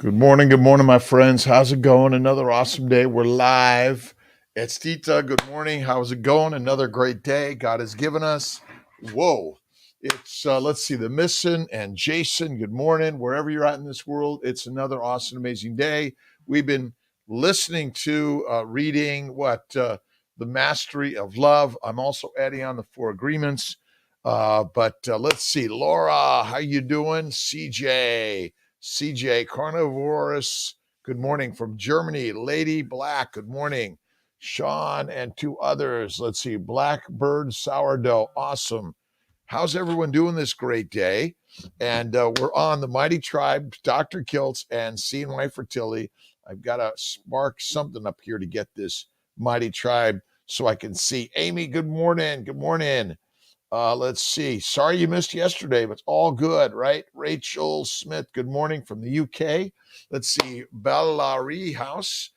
Good morning, my friends. How's it going? Another awesome day. We're live. It's Tita. Good morning. How's it going? Another great day God has given us. Whoa. It's, let's see, the Missing and Jason. Good morning. Wherever you're at in this world, it's another awesome, amazing day. We've been listening to, reading The Mastery of Love. I'm also adding on the Four Agreements. But let's see, Laura, how you doing? CJ Carnivorous, good morning from Germany. Lady Black, good morning. Sean and two others. Let's see, Blackbird Sourdough, awesome. How's everyone doing this great day? And we're on the Mighty Tribe, Dr. Kiltz, and CNY Fertility. I've got to spark something up here to get this Mighty Tribe so I can see. Amy, good morning. Good morning. Let's see. Sorry you missed yesterday, but it's all good, right? Rachel Smith, good morning from the UK. Let's see. Bellary House.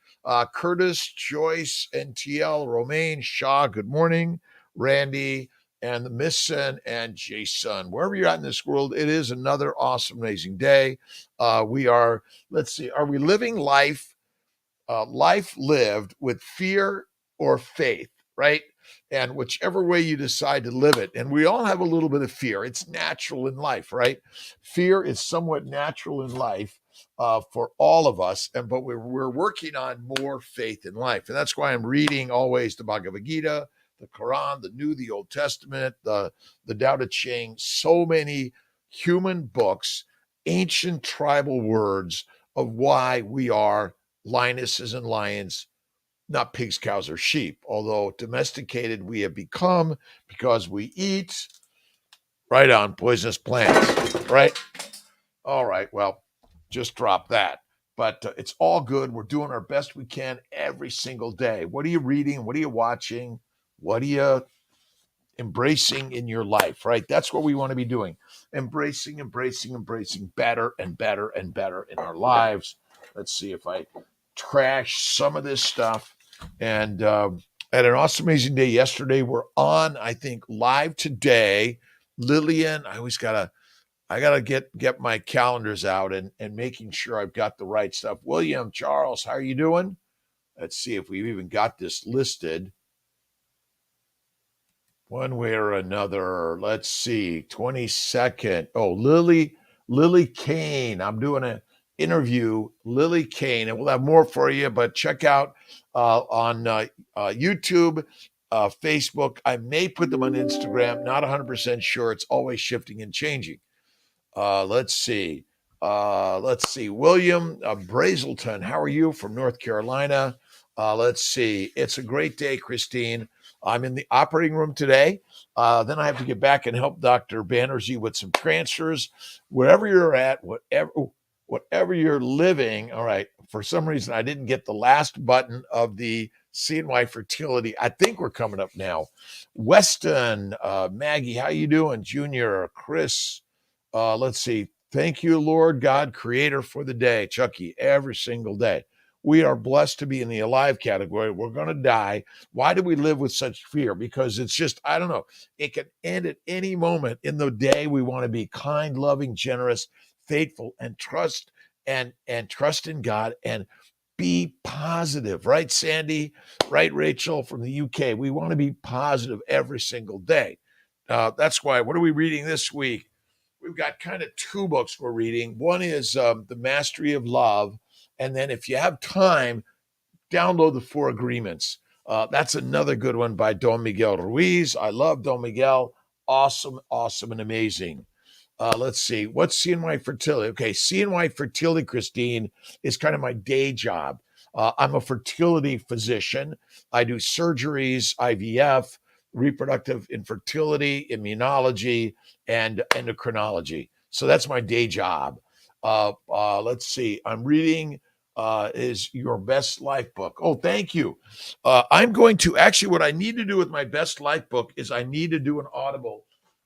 Curtis, Joyce, NTL, Romaine, Shaw, good morning. Randy, and the Missing and Jason. Wherever you're at in this world, it is another awesome, amazing day. Let's see, are we living life lived with fear or faith, right? And whichever way you decide to live it. And we all have a little bit of fear. It's natural in life, right? Fear is somewhat natural in life for all of us. But we're working on more faith in life. And that's why I'm reading always the Bhagavad Gita, the Quran, the New, the Old Testament, the Tao Te Ching, so many human books, ancient tribal words of why we are lionesses and lions, not pigs, cows, or sheep, although domesticated we have become because we eat right on poisonous plants, right? All right, well, just drop that. But it's all good. We're doing our best we can every single day. What are you reading? What are you watching? What are you embracing in your life, right? That's what we want to be doing. Embracing better and better and better in our lives. Let's see if I trash some of this stuff. And had an awesome, amazing day yesterday. We're on, I think, live today. Lillian, I gotta get my calendars out and making sure I've got the right stuff. William, Charles, how are you doing? Let's see if we've even got this listed one way or another. Let's see, 22nd. Oh, Lily Kane. I'm doing an interview, Lily Kane, and we'll have more for you. But check out on YouTube, Facebook. I may put them on Instagram. Not 100% sure. It's always shifting and changing. Let's see. William Brazelton, how are you from North Carolina? Let's see. It's a great day, Christine. I'm in the operating room today. Then I have to get back and help Dr. Banerjee with some transfers. Wherever you're at, whatever you're living. All right. For some reason, I didn't get the last button of the CNY Fertility. I think we're coming up now. Weston, Maggie, how you doing? Junior, Chris. Let's see. Thank you, Lord God, creator for the day. Chucky, every single day. We are blessed to be in the alive category. We're going to die. Why do we live with such fear? Because it's just, I don't know. It can end at any moment in the day. We want to be kind, loving, generous, faithful, and trust trust in God and be positive. Right, Sandy? Right, Rachel from the UK? We want to be positive every single day. That's why, what are we reading this week? We've got kind of two books we're reading. One is The Mastery of Love. And then if you have time, download the Four Agreements. That's another good one by Don Miguel Ruiz. I love Don Miguel. Awesome, and amazing. Let's see. What's CNY Fertility? Okay, CNY Fertility, Christine, is kind of my day job. I'm a fertility physician. I do surgeries, IVF, reproductive infertility, immunology, and endocrinology. So that's my day job. Let's see. I'm reading is Your Best Life book. Oh, thank you. I'm going to actually, what I need to do with my Best Life book is I need to do an Audible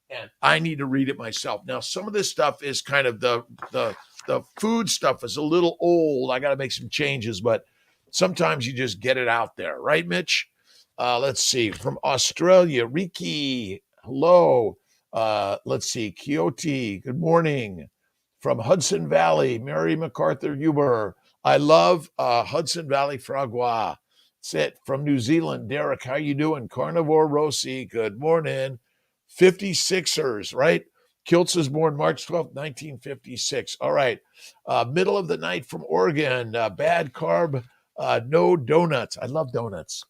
and I need to read it myself. Now, some of this stuff is kind of the food stuff is a little old. I got to make some changes, but sometimes you just get it out there, right, Mitch? Let's see. From Australia, Riki, hello. Let's see. Kioti, good morning. from Hudson Valley, Mary MacArthur Huber. I love Hudson Valley Fragua. That's it. From New Zealand, Derek, how you doing? Carnivore Rossi, good morning. 56ers, right? Kiltz was born March 12th, 1956. All right. Middle of the night from Oregon, bad carb, no donuts. I love donuts.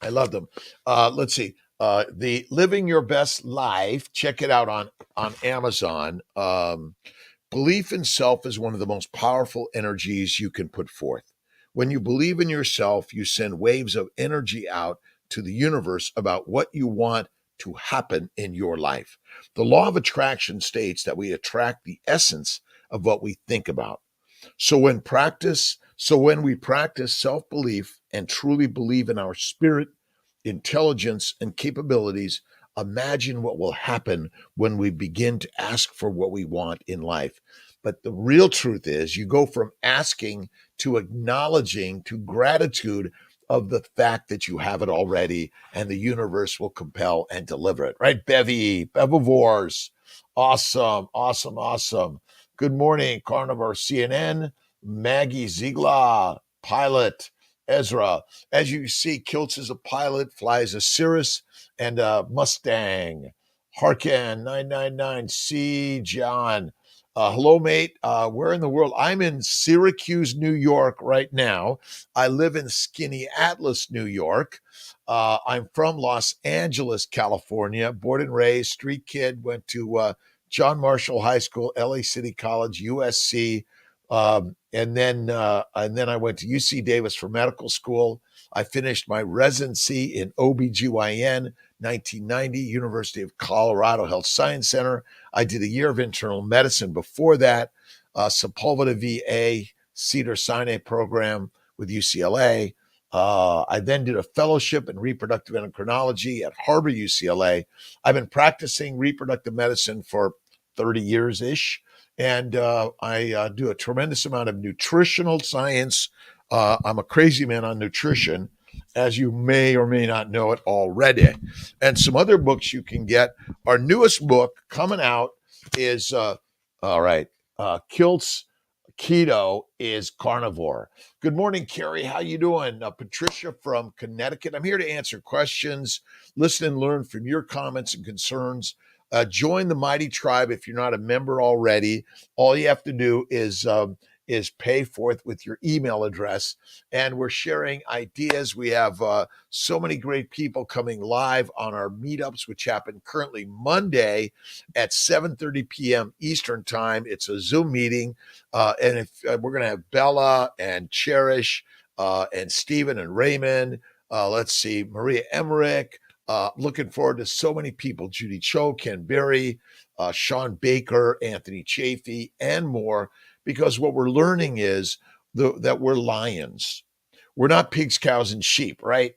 I love them. Let's see. The Living Your Best Life. Check it out on Amazon. Belief in self is one of the most powerful energies you can put forth. When you believe in yourself, you send waves of energy out to the universe about what you want to happen in your life. The law of attraction states that we attract the essence of what we think about. So when we practice self-belief and truly believe in our spirit, intelligence, and capabilities, imagine what will happen when we begin to ask for what we want in life. But the real truth is you go from asking to acknowledging to gratitude of the fact that you have it already, and the universe will compel and deliver it. Right, Bevivores. Awesome, awesome, awesome. Good morning, Carnivore CNN, Maggie Ziegler, pilot, Ezra. As you see, Kiltz is a pilot, flies a Cirrus and a Mustang. Harkin 999, C. John. Hello, mate. Where in the world? I'm in Syracuse, New York right now. I live in Skinny Atlas, New York. I'm from Los Angeles, California. Born and raised, street kid. Went to John Marshall High School, LA City College, USC. And then I went to UC Davis for medical school. I finished my residency in OBGYN, 1990, University of Colorado Health Science Center. I did a year of internal medicine before that, Sepulveda VA, Cedars-Sinai program with UCLA. I then did a fellowship in reproductive endocrinology at Harbor UCLA. I've been practicing reproductive medicine for 30 years-ish. And I do a tremendous amount of nutritional science. I'm a crazy man on nutrition, as you may or may not know it already. And some other books you can get. Our newest book coming out is, Kiltz Keto is Carnivore. Good morning, Carrie. How you doing? Patricia from Connecticut. I'm here to answer questions, listen and learn from your comments and concerns. Join the Mighty Tribe if you're not a member already. All you have to do is pay forth with your email address, and we're sharing ideas. We have so many great people coming live on our meetups, which happen currently Monday at 7:30 p.m. Eastern Time. It's a Zoom meeting, and if we're going to have Bella and Cherish and Stephen and Raymond. Let's see, Maria Emmerich. Looking forward to so many people, Judy Cho, Ken Berry, Sean Baker, Anthony Chafee, and more, because what we're learning is that we're lions. We're not pigs, cows, and sheep, right?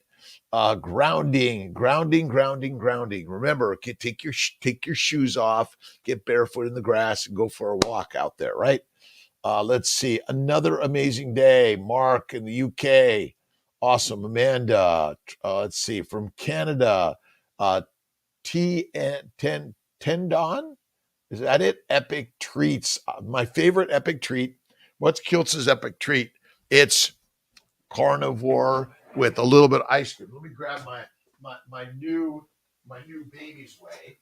Grounding. Remember, take your shoes off, get barefoot in the grass, and go for a walk out there, right? Let's see. Another amazing day. Mark in the UK. Awesome. Amanda. Let's see. From Canada. Tendon. Is that it? Epic treats. My favorite epic treat. What's Kiltz's epic treat? It's carnivore with a little bit of ice cream. Let me grab my new baby's way.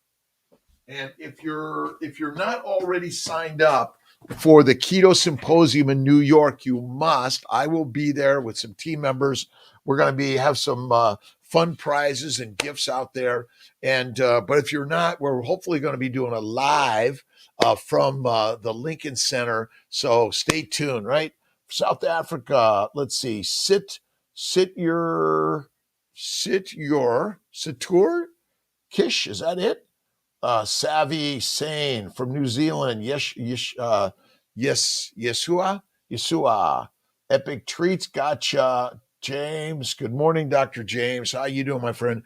And if you're not already signed up for the Keto Symposium in New York, you must. I will be there with some team members. We're going to have some fun prizes and gifts out there. And but if you're not, we're hopefully going to be doing a live from the Lincoln Center. So stay tuned. Right, South Africa. Let's see. Situr Kish. Is that it? Savvy Sane from New Zealand. Yeshua. Epic treats. Gotcha. James. Good morning, Dr. James. How you doing, my friend?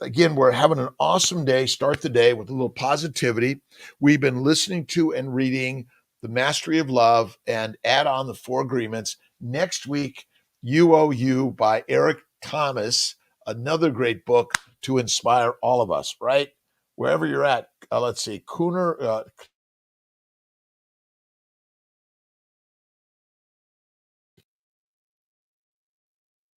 Again, we're having an awesome day. Start the day with a little positivity. We've been listening to and reading The Mastery of Love and add on the 4 agreements. Next week, UOU by Eric Thomas, another great book to inspire all of us, right? Wherever you're at. Let's see,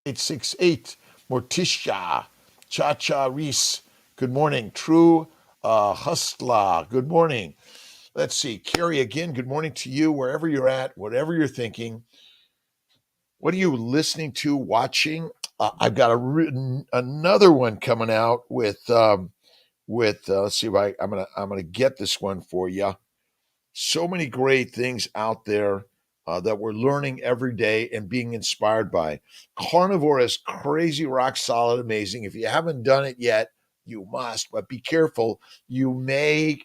868. Morticia. Cha Reese. Good morning. True Hustla. Good morning. Let's see. Carrie, again, good morning to you, wherever you're at, whatever you're thinking. What are you listening to, watching? I've got another one coming out with let's see if I'm gonna get this one for you. So many great things out there that we're learning every day and being inspired by. Carnivore is crazy, rock solid, amazing. If you haven't done it yet, you must, but be careful. You may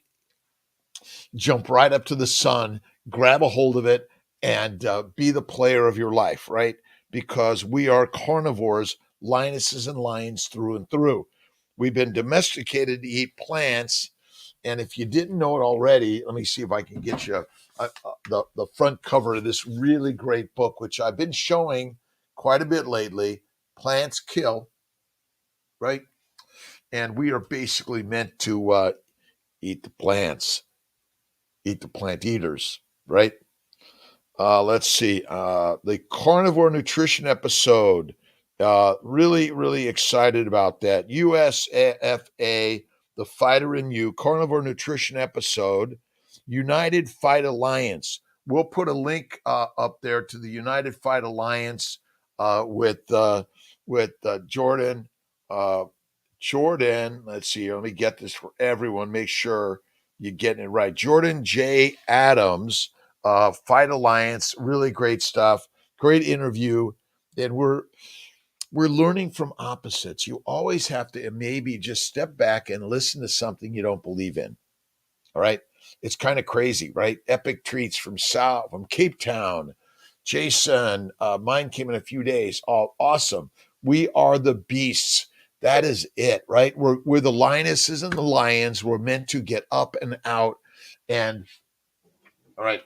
jump right up to the sun, grab a hold of it, and be the player of your life, right? Because we are carnivores, lionesses and lions through and through. We've been domesticated to eat plants. And if you didn't know it already, let me see if I can get you the front cover of this really great book, which I've been showing quite a bit lately. Plants Kill, right? And we are basically meant to eat the plants, eat the plant eaters, right? Let's see. The carnivore nutrition episode. Really, really excited about that. USFA, the fighter in you, carnivore nutrition episode. United Fight Alliance. We'll put a link up there to the United Fight Alliance with Jordan. Jordan, let's see. Let me get this for everyone. Make sure you're getting it right. Jordan J. Adams, Fight Alliance, really great stuff. Great interview. And we're learning from opposites. You always have to maybe just step back and listen to something you don't believe in. All right. It's kind of crazy, right? Epic treats from Cape Town. Jason, mine came in a few days. All awesome. We are the beasts. That is it, right? We're the lionesses and the lions. We're meant to get up and out and all right,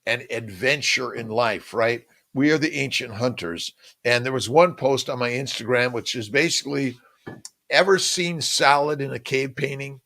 and adventure in life, right? We are the ancient hunters. And there was one post on my Instagram, which is basically, ever seen salad in a cave painting?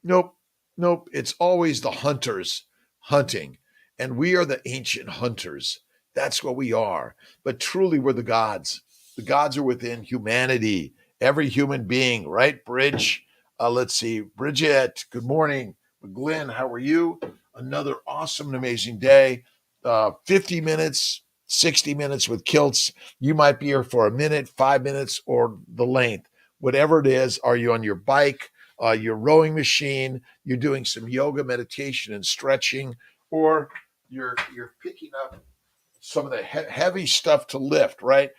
Nope. Nope. It's always the hunters hunting. And we are the ancient hunters. That's what we are. But truly, we're the gods. The gods are within humanity, every human being, right? Bridge. Let's see. Bridget, good morning. Glenn, how are you? Another awesome and amazing day. 50 minutes, 60 minutes with Kiltz. You might be here for a minute, 5 minutes, or the length. Whatever it is, are you on your bike? Your rowing machine, you're doing some yoga, meditation, and stretching, or you're picking up some of the heavy stuff to lift, right?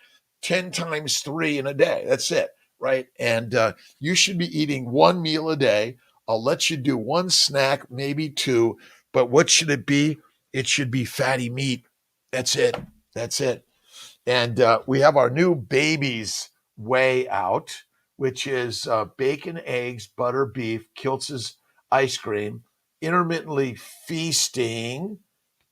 10 times 3 in a day. That's it, right? And you should be eating one meal a day. I'll let you do one snack, maybe two, but what should it be? It should be fatty meat. That's it. That's it. And we have our new baby's way out, which is bacon, eggs, butter, beef, Kiltz's ice cream, intermittently feasting,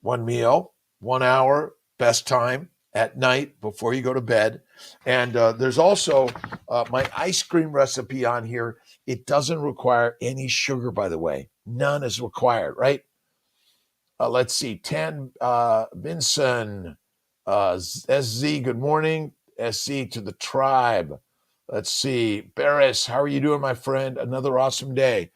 one meal, 1 hour, best time at night before you go to bed. And there's also my ice cream recipe on here. It doesn't require any sugar, by the way. None is required, right? Let's see. Tan Vinson, SZ, good morning. SC to the tribe. Let's see. Barris, how are you doing, my friend? Another awesome day.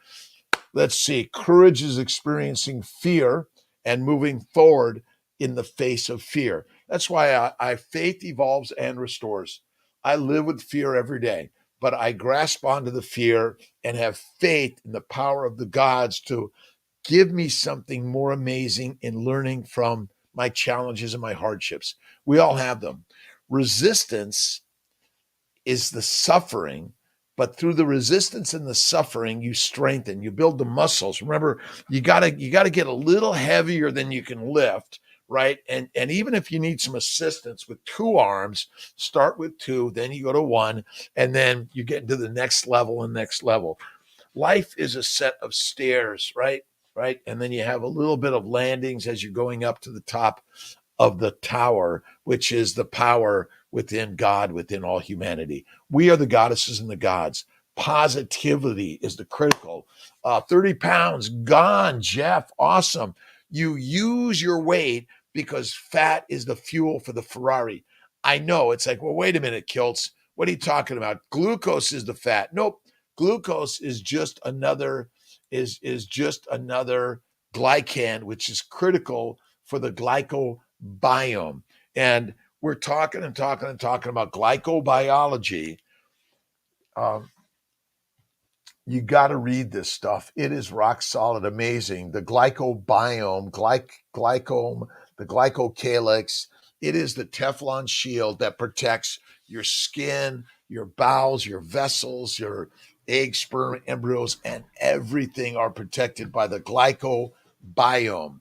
Let's see. Courage is experiencing fear and moving forward in the face of fear. That's why I faith evolves and restores. I live with fear every day, but I grasp onto the fear and have faith in the power of the gods to give me something more amazing in learning from my challenges and my hardships. We all have them. Resistance is the suffering, but through the resistance and the suffering, you strengthen, you build the muscles. Remember, you gotta get a little heavier than you can lift, right? And even if you need some assistance with 2 arms, start with 2, then you go to 1, and then you get into the next level and next level. Life is a set of stairs, right? Right. And then you have a little bit of landings as you're going up to the top of the tower, which is the power within God, within all humanity. We are the goddesses and the gods. Positivity is the critical. 30 pounds gone, Jeff. Awesome. You use your weight because fat is the fuel for the Ferrari. I know it's like, well, wait a minute, Kiltz. What are you talking about? Glucose is the fat. Nope. Glucose is just another is just another glycan, which is critical for the glycobiome. And we're talking and talking and talking about glycobiology. Um, you got to read this stuff. It is rock solid, amazing. The glycobiome, glycome, the glycocalyx. It is the Teflon shield that protects your skin, your bowels, your vessels, your egg, sperm, embryos, and everything are protected by the glycobiome.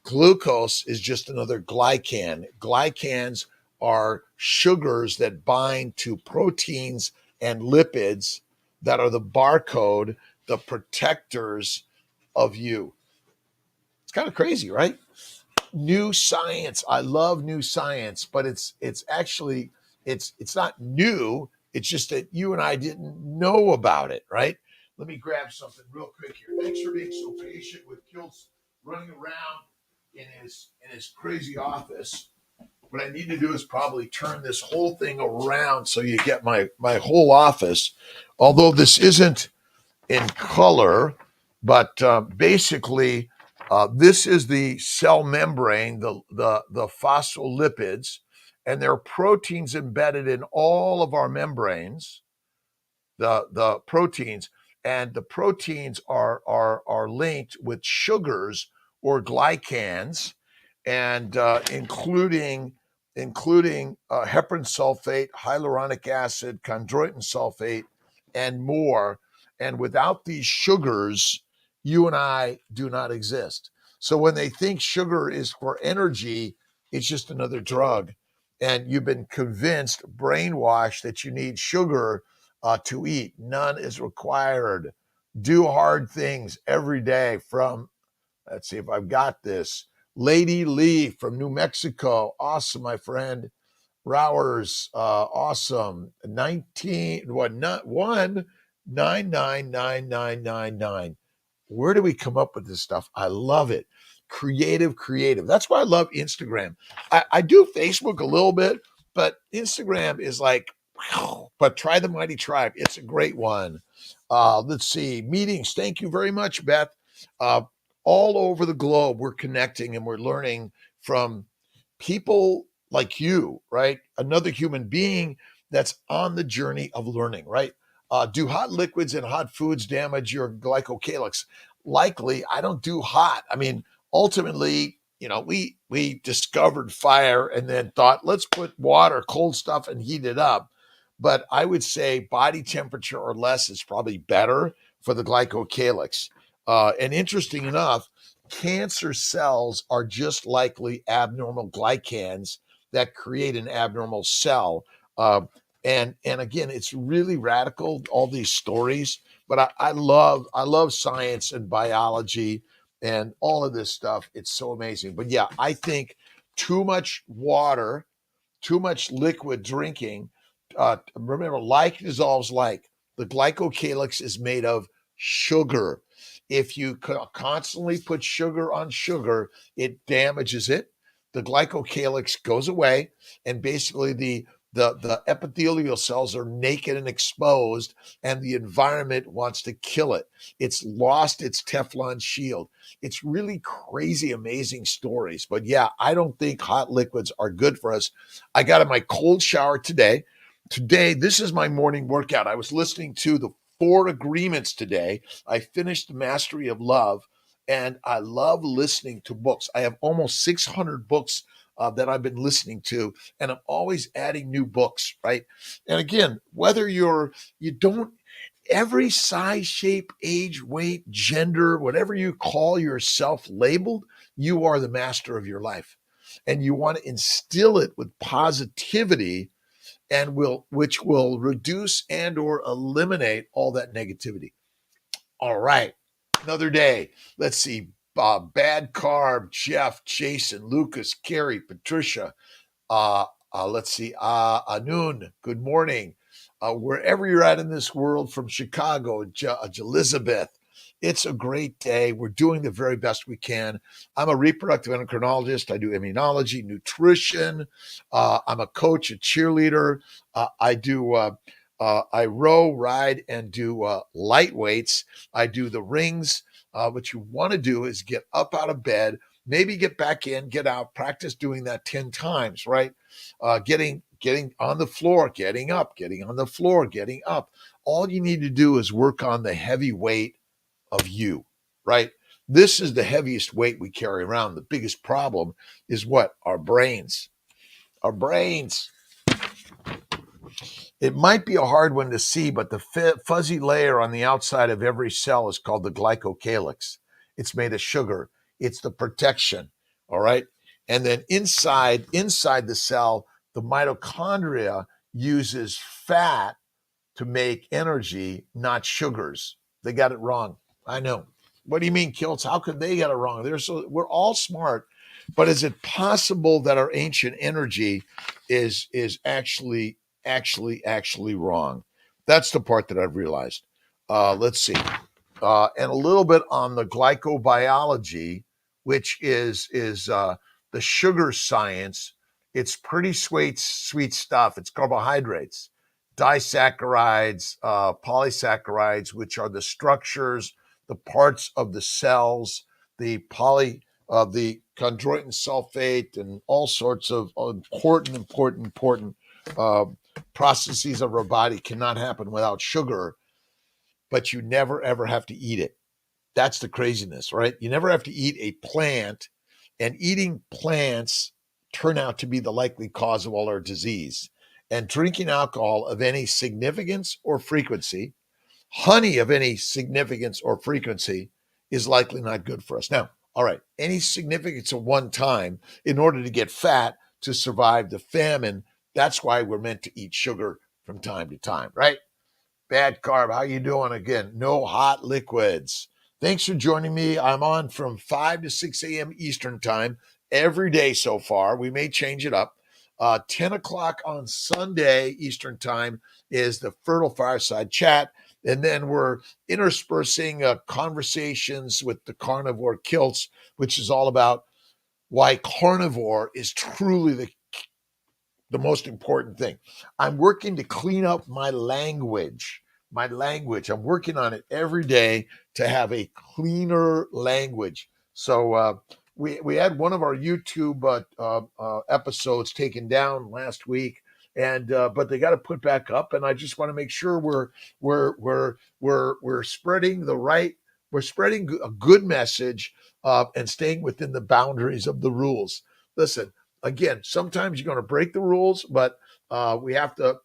Glucose is just another glycan. Glycans are sugars that bind to proteins and lipids that are the barcode, the protectors of you. It's kind of crazy, right? New science. I love new science, but it's actually it's not new. It's just that you and I didn't know about it, right? Let me grab something real quick here. Thanks for being so patient with Kiltz running around in his crazy office. What I need to do is probably turn this whole thing around so you get my whole office. Although this isn't in color, but basically, this is the cell membrane, the phospholipids, and there are proteins embedded in all of our membranes. The proteins, and the proteins are linked with sugars or glycans, and including heparan sulfate, hyaluronic acid, chondroitin sulfate, and more. And without these sugars, you and I do not exist. So when they think sugar is for energy, it's just another drug. And you've been convinced, brainwashed, that you need sugar to eat. None is required. Do hard things every day. From, let's see if I've got this, Lady Lee from New Mexico. Awesome, my friend. Rowers, awesome. 19, what, not 1999999. Where do we come up with this stuff? I love it. Creative. That's why I love Instagram. I do Facebook a little bit, but Instagram is like, wow. But try the Mighty Tribe. It's a great one. Let's see. Meetings. Thank you very much, Beth. Uh, all over the globe, we're connecting and we're learning from people like you, right? Another human being that's on the journey of learning, right? Do hot liquids and hot foods damage your glycocalyx? Likely. I don't do hot. I mean, ultimately, we discovered fire and then thought, let's put water, cold stuff, and heat it up. But I would say body temperature or less is probably better for the glycocalyx. And interesting enough, cancer cells are just likely abnormal glycans that create an abnormal cell. And again, it's really radical, all these stories. But I love science and biology and all of this stuff. It's so amazing. But yeah, I think too much water, too much liquid drinking. Remember, like dissolves like. The glycocalyx is made of sugar. If you constantly put sugar on sugar, it damages it. The glycocalyx goes away, and basically the epithelial cells are naked and exposed, and the environment wants to kill it. It's lost its Teflon shield. It's really crazy, amazing stories. But yeah, I don't think hot liquids are good for us. I got in my cold shower today. Today, this is my morning workout. I was listening to the 4 Agreements today. I finished The Mastery of Love, and I love listening to books. I have almost 600 books that I've been listening to, and I'm always adding new books, right? And again, whether you don't, every size, shape, age, weight, gender, whatever you call yourself labeled, you are the master of your life. And you want to instill it with positivity, and which will reduce and or eliminate all that negativity. All right, another day. Let's see. Bad Carb, Jeff, Jason, Lucas, Carrie, Patricia. Let's see. Anun, good morning. Wherever you're at in this world, from Chicago, Elizabeth. It's a great day. We're doing the very best we can. I'm a reproductive endocrinologist. I do immunology, nutrition. I'm a coach, a cheerleader. I row, ride, and do light weights. I do the rings. What you want to do is get up out of bed, maybe get back in, get out, practice doing that 10 times, right? Getting on the floor, getting up, getting on the floor, getting up. All you need to do is work on the heavy weight of you, right? This is the heaviest weight we carry around. The biggest problem is what? Our brains. Our brains. It might be a hard one to see, but the fuzzy layer on the outside of every cell is called the glycocalyx. It's made of sugar. It's the protection, all right? And then inside the cell, the mitochondria uses fat to make energy, not sugars. They got it wrong. I know. What do you mean, Kiltz? How could they get it wrong? We're all smart, but is it possible that our ancient energy is actually wrong? That's the part that I've realized. Let's see, and a little bit on the glycobiology, which is the sugar science. It's pretty sweet stuff. It's carbohydrates, disaccharides, polysaccharides, which are the structures, the parts of the cells, the the chondroitin sulfate, and all sorts of important uh, processes of our body cannot happen without sugar, but you never ever have to eat it. That's the craziness, right? You never have to eat a plant, and eating plants turn out to be the likely cause of all our disease. And drinking alcohol of any significance or frequency, honey of any significance or frequency, is likely not good for us. Now, all right, any significance of one time in order to get fat to survive the famine, that's why we're meant to eat sugar from time to time, right? Bad Carb, how you doing? Again, no hot liquids. Thanks for joining me. I'm on from 5 to 6 a.m. Eastern time every day so far. We may change it up. 10 o'clock on Sunday Eastern time is the Fertile Fireside Chat. And then we're interspersing conversations with the Carnivore Kiltz, which is all about why carnivore is truly the most important thing. I'm working to clean up my language. I'm working on it every day to have a cleaner language. So we had one of our YouTube episodes taken down last week, and but they got to put back up. And I just want to make sure we're spreading the right. We're spreading a good message and staying within the boundaries of the rules. Listen, again, sometimes you're going to break the rules, but we have to,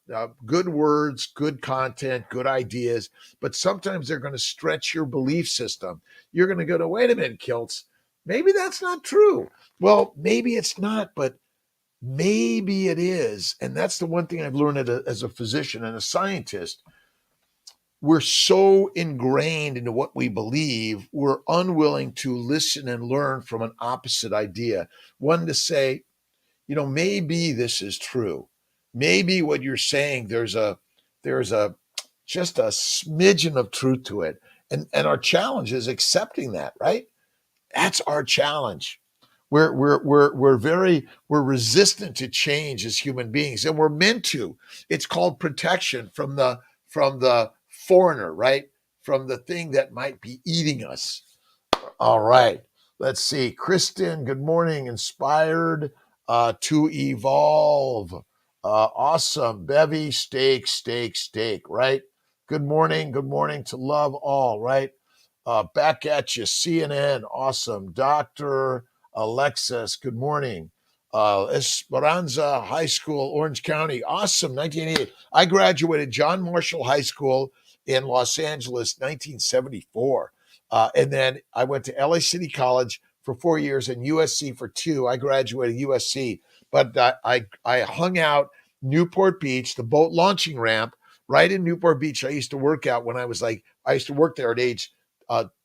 good words, good content, good ideas, but sometimes they're going to stretch your belief system. You're going to go to, wait a minute, Kiltz, maybe that's not true. Well, maybe it's not, but maybe it is. And that's the one thing I've learned as a physician and a scientist. We're so ingrained into what we believe, we're unwilling to listen and learn from an opposite idea. One to say, maybe this is true. Maybe what you're saying, there's a just a smidgen of truth to it. And our challenge is accepting that, right? That's our challenge. We're resistant to change as human beings, and we're meant to. It's called protection from the foreigner, right? From the thing that might be eating us. All right. Let's see. Kristen, good morning. Inspired to evolve. Awesome. Bevy, steak, right? Good morning. Good morning to love all, right? Back at you, CNN. Awesome. Dr. Alexis, good morning. Esperanza High School, Orange County. Awesome. 1988. I graduated John Marshall High School in Los Angeles, 1974. And then I went to LA City College for 4 years and USC for 2. I graduated USC, but I hung out Newport Beach, the boat launching ramp right in Newport Beach. I used to work out when I used to work there at age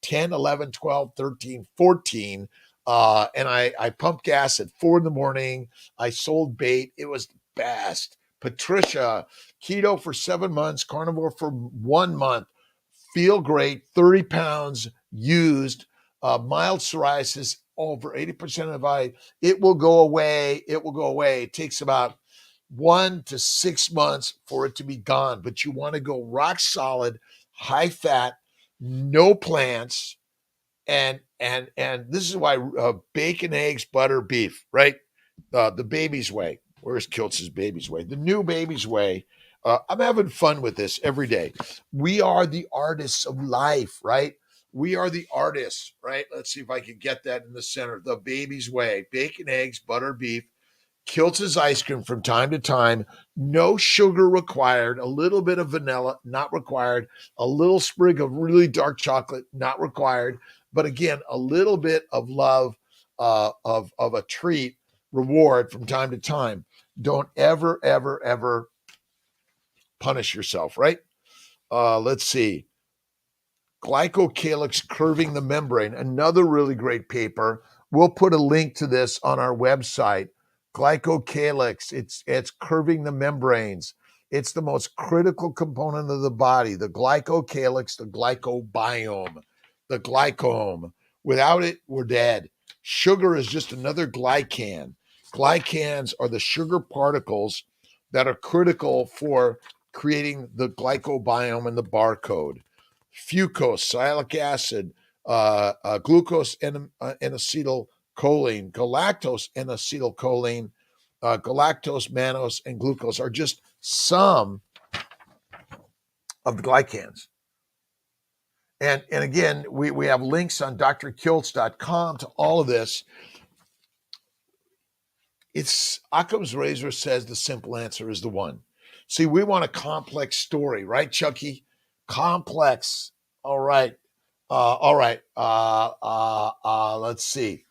10, 11, 12, 13, 14. And I pumped gas at 4 in the morning. I sold bait. It was the best. Patricia, keto for 7 months, carnivore for 1 month. Feel great, 30 pounds, used. Mild psoriasis, over 80% of it will go away. It will go away. It takes about 1 to 6 months for it to be gone, but you want to go rock solid, high fat, no plants, and this is why bacon, eggs, butter, beef, right? The baby's way. Where's Kiltz's baby's way? The new baby's way. I'm having fun with this every day. We are the artists of life, right? We are the artists, right? Let's see if I can get that in the center. The baby's way. Bacon, eggs, butter, beef. Kiltz's ice cream from time to time. No sugar required. A little bit of vanilla, not required. A little sprig of really dark chocolate, not required. But again, a little bit of love, of a treat, reward from time to time. Don't ever, ever, ever punish yourself, right? Let's see. Glycocalyx curving the membrane, another really great paper. We'll put a link to this on our website. Glycocalyx, it's curving the membranes. It's the most critical component of the body, the glycocalyx, the glycobiome, the glycome. Without it, we're dead. Sugar is just another glycan. Glycans are the sugar particles that are critical for creating the glycobiome and the barcode. Fucose, sialic acid, glucose and acetylcholine, galactose and acetylcholine, galactose, mannose, and glucose are just some of the glycans. And again, we have links on drkiltz.com to all of this. It's Occam's razor says the simple answer is the one. See, we want a complex story, right, Chucky? Complex. All right. All right. Let's see.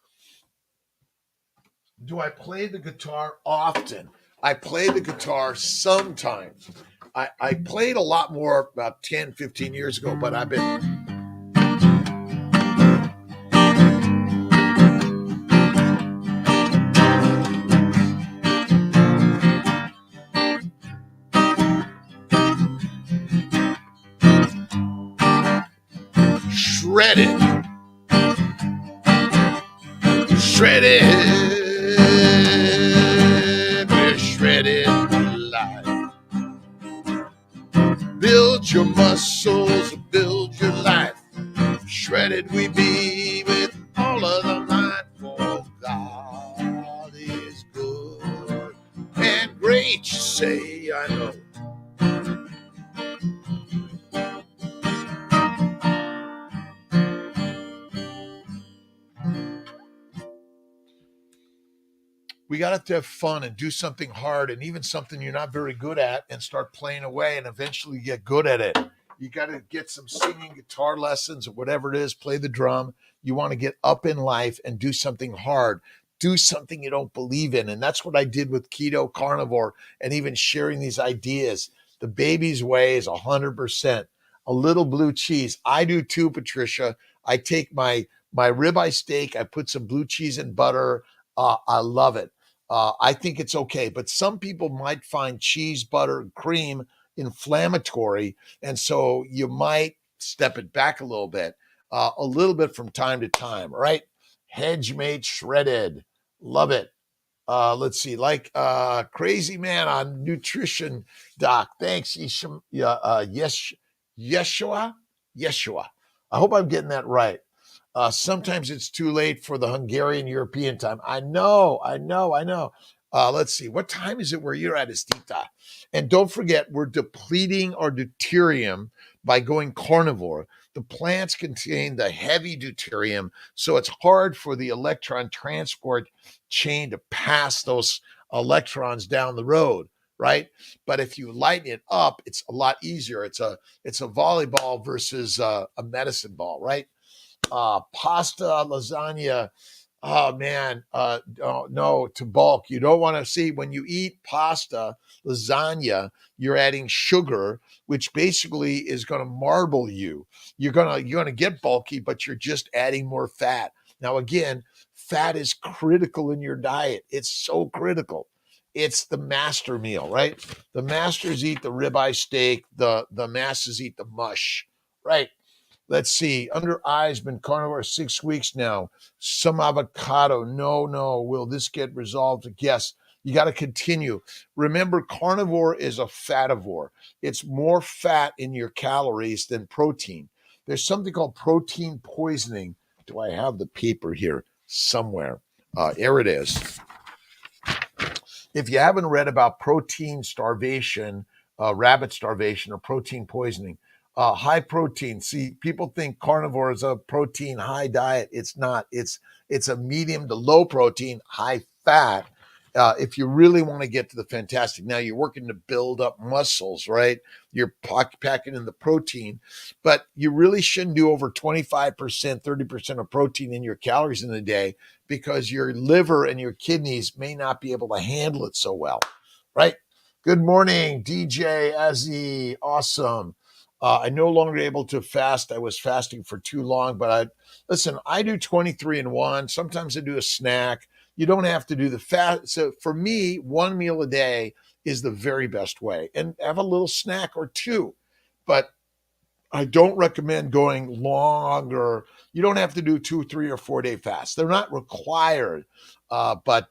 Do I play the guitar often? I play the guitar sometimes. I played a lot more about 10, 15 years ago, but I've been shredded. We're shredded alive. Build your muscles, build your life. Shredded we be with all of the might, for God is good and great, you say, I know. We got to have fun and do something hard, and even something you're not very good at, and start playing away and eventually get good at it. You got to get some singing, guitar lessons, or whatever it is, play the drum. You want to get up in life and do something hard. Do something you don't believe in. And that's what I did with keto, carnivore, and even sharing these ideas. The baby's way is 100%. A little blue cheese. I do too, Patricia. I take my ribeye steak, I put some blue cheese and butter. I love it. I think it's okay, but some people might find cheese, butter, and cream inflammatory, and so you might step it back a little bit from time to time, right? Hedge made shredded. Love it. Let's see, like Crazy Man on Nutrition Doc. Thanks, Yeshua. Yeshua. I hope I'm getting that right. Sometimes it's too late for the Hungarian European time. I know. Let's see. What time is it where you're at, Estita? And don't forget, we're depleting our deuterium by going carnivore. The plants contain the heavy deuterium, so it's hard for the electron transport chain to pass those electrons down the road, right? But if you lighten it up, it's a lot easier. It's a volleyball versus a medicine ball, right? Pasta, lasagna. Oh man, no, to bulk. You don't want to see when you eat pasta, lasagna, you're adding sugar, which basically is going to marble you. You're gonna get bulky, but you're just adding more fat. Now again, fat is critical in your diet. It's so critical. It's the master meal, right? The masters eat the ribeye steak, the masses eat the mush, right? Let's see. Under eyes, been carnivore 6 weeks now. Some avocado. No. Will this get resolved? Yes. You got to continue. Remember, carnivore is a fativore. It's more fat in your calories than protein. There's something called protein poisoning. Do I have the paper here somewhere? Here it is. If you haven't read about protein starvation, rabbit starvation, or protein poisoning, high protein. See, people think carnivore is a protein high diet. It's not. It's a medium to low protein, high fat. If you really want to get to the fantastic, now you're working to build up muscles, right? You're packing in the protein, but you really shouldn't do over 25%, 30% of protein in your calories in a day, because your liver and your kidneys may not be able to handle it so well, right? Good morning, DJ Azzy. Awesome. I'm no longer able to fast. I was fasting for too long, but I do 23 and 1. Sometimes I do a snack. You don't have to do the fast. So for me, one meal a day is the very best way, and have a little snack or two. But I don't recommend going longer. You don't have to do 2, 3, or 4 day fasts. They're not required, but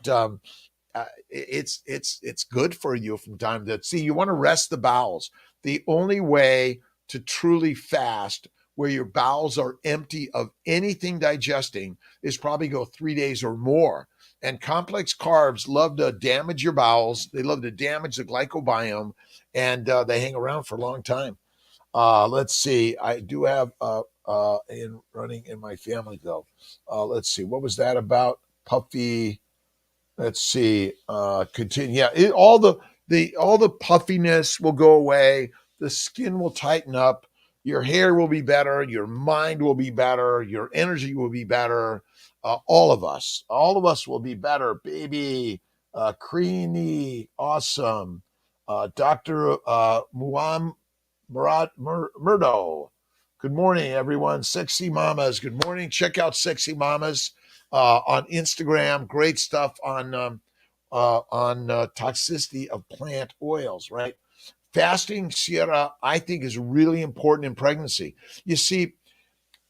it's good for you from time to see. You want to rest the bowels. The only way to truly fast where your bowels are empty of anything digesting is probably go 3 days or more. And complex carbs love to damage your bowels. They love to damage the glycobiome, and they hang around for a long time. Let's see. I do have in running in my family though. Let's see. What was that about? Puffy. Let's see. Continue. Yeah, all the puffiness will go away. The skin will tighten up. Your hair will be better. Your mind will be better. Your energy will be better. All of us will be better, baby. Creamy, awesome. Dr. Murdo. Good morning, everyone. Sexy Mamas. Good morning. Check out Sexy Mamas on Instagram. Great stuff on toxicity of plant oils. Right. Fasting, Sierra, I think is really important in pregnancy. You see,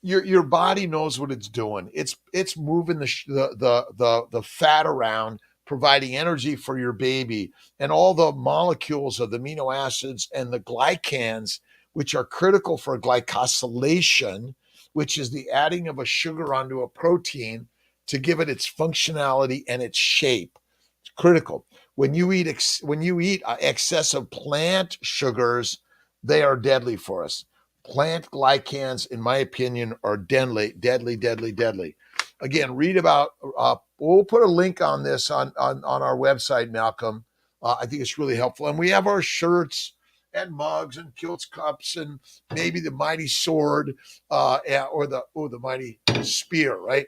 your body knows what it's doing. It's moving the fat around, providing energy for your baby, and all the molecules of the amino acids and the glycans, which are critical for glycosylation, which is the adding of a sugar onto a protein to give it its functionality and its shape. It's critical. When you eat excessive plant sugars, they are deadly for us. Plant glycans, in my opinion, are deadly. Again, read about. We'll put a link on this on our website, Malcolm. I think it's really helpful, and we have our shirts and mugs and Kiltz cups and maybe the mighty sword or the mighty spear, right?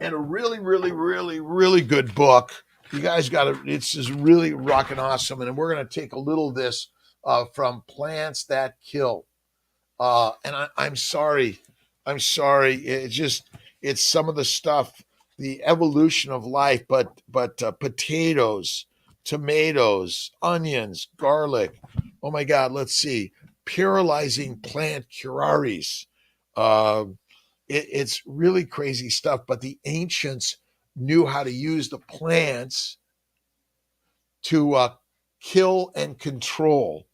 And a really, really, really, really good book. You guys got to. It's just really rocking awesome, and we're going to take a little of this from Plants That Kill. And I'm sorry. It's some of the stuff, the evolution of life, but potatoes, tomatoes, onions, garlic. Oh my God, let's see. Paralyzing plant curaries. It's really crazy stuff, but the ancients knew how to use the plants to kill and control.